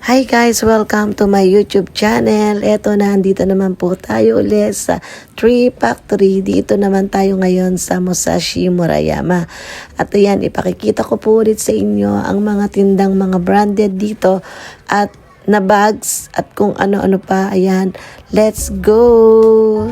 Hi guys! Welcome to my YouTube channel. Eto na, andito naman po tayo ulit sa Tree Factory. Dito naman tayo ngayon sa Musashi Murayama. At ayan, ipakikita ko po ulit sa inyo ang mga tindang mga branded dito at na bags at kung ano-ano pa. Ayan, let's go!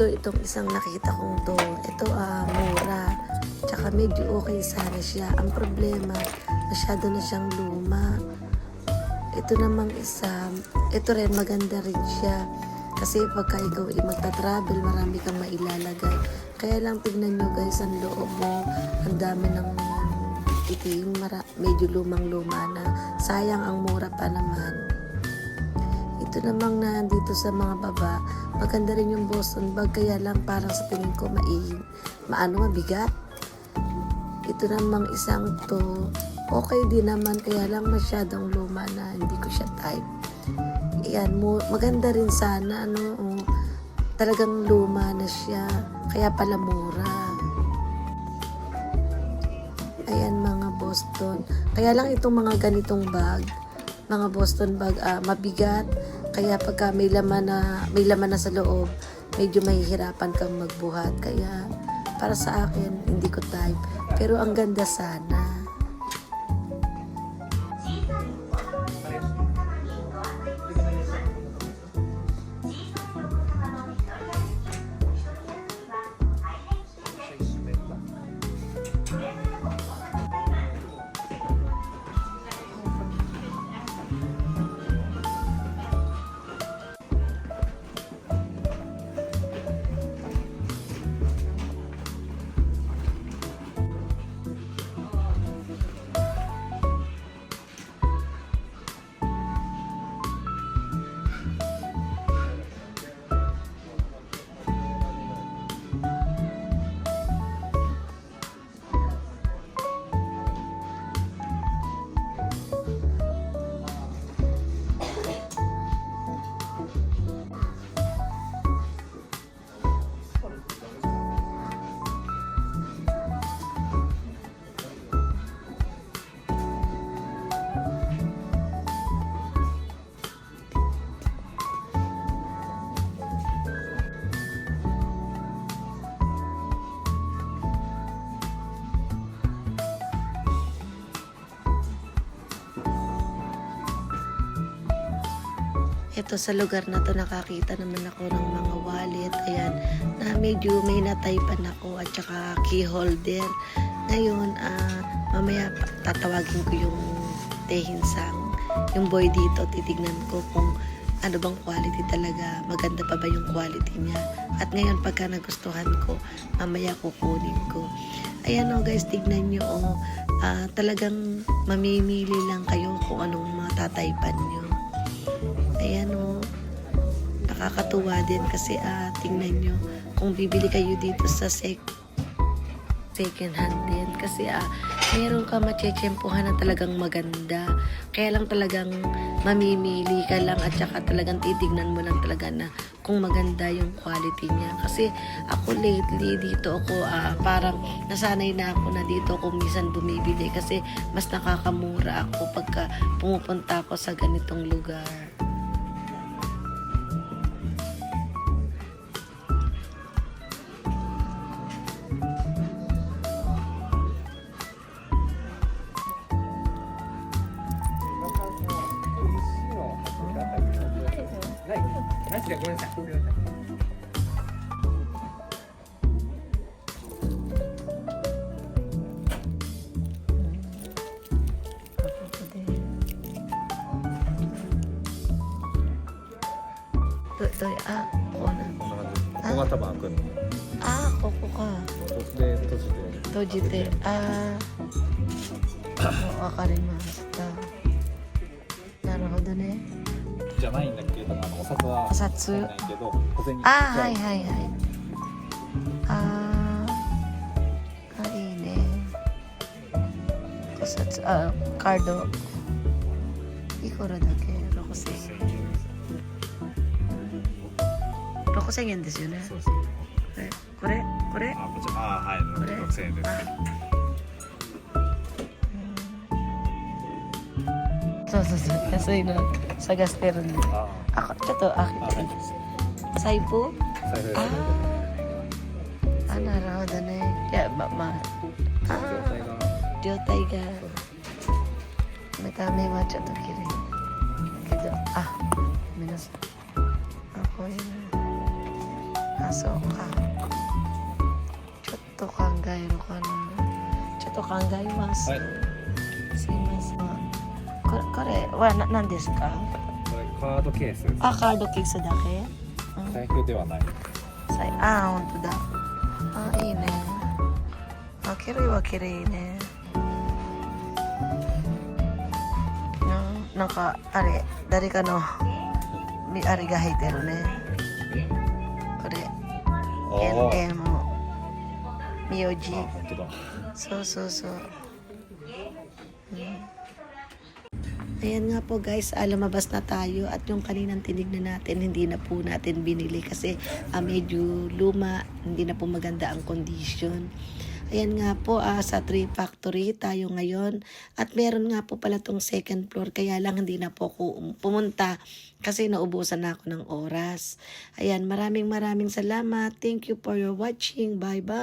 itong isang nakita kong to. Ito, mura. Tsaka medyo okay sana siya. Ang problema, masyado na siyang luma. Ito namang isa, ito rin, maganda rin siya. Kasi pagka ikaw magta-travel, marami kang mailalagay. Kaya lang tignan nyo guys, ang loob mo, ang dami ng itim, medyo lumang-luma na. Sayang, ang mura pa naman. Ito namang nandito sa mga baba, maganda rin yung Boston bag, kaya lang parang sa tingin ko mabigat. Ito namang isang to, okay din naman, kaya lang masyadong luma na hindi ko siya type. Ayan, maganda rin sana, talagang luma na siya, kaya pala mura. Ayan, mga Boston. Kaya lang itong mga ganitong bag, mga Boston bag, mabigat. Kaya pagka may laman na sa loob, medyo mahihirapan kang magbuhat. Kaya para sa akin, hindi ko type. Pero ang ganda sana. Ito sa lugar na to nakakita naman ako ng mga wallet. Ayan, na medyo may nataypan ako at saka key holder. Ngayon, mamaya tatawagin ko yung tehinsang, yung boy dito. Titignan ko kung ano bang quality talaga. Maganda pa ba yung quality niya. At ngayon pagka nagustuhan ko, mamaya kukunin ko. Ayan guys, tignan nyo. Talagang mamimili lang kayo kung anong mga tataypan nyo. Ayan nakakatuwa din kasi tingnan nyo kung bibili kayo dito sa second hand din kasi meron ka machechempuhan na talagang maganda, kaya lang talagang mamimili ka lang at saka talagang titignan mo lang talaga na kung maganda yung quality niya. Kasi ako lately dito ako parang nasanay na ako na dito ako minsan bumibili kasi mas nakakamura ako pagka pumupunta ako sa ganitong lugar.ここが多分開くの。ここか。で閉じて。わかりました。なるほどね。じゃないんだけど、お札はお札入んないけど、小銭。はいはいはい。いいね。お札、カード。いくらだっけ？6000円。6000円ですよね。そうそう。これこちら、はい、これ6000円です。そう安いの探してるんで。ちょっと開けて。財布？財布です。なるほどね。いや、状態が見た目はちょっと綺麗けど、ごめんなさい。こういうの。そうか。ちょっと考えるかな。ちょっと考えます。はいすいません。これは何ですか？これカードケースです。あ、カードケースだけ？うん、財布ではない。あ、本当だ。あ、いいね。あ、綺麗は綺麗ね。なんかあれ、誰かのあれが入ってるね。これ。おー NM 名字。あ、本当だ。そうそうそう。Ayan nga po guys, lumabas na tayo at yung kaninang tinignan natin, hindi na po natin binili kasi medyo luma, hindi na po maganda ang condition. Ayan nga po, sa Tree Factory tayo ngayon at meron nga po pala tong second floor kaya lang hindi na po ako pumunta kasi naubusan na ako ng oras. Ayan, maraming salamat. Thank you for your watching. Bye bye.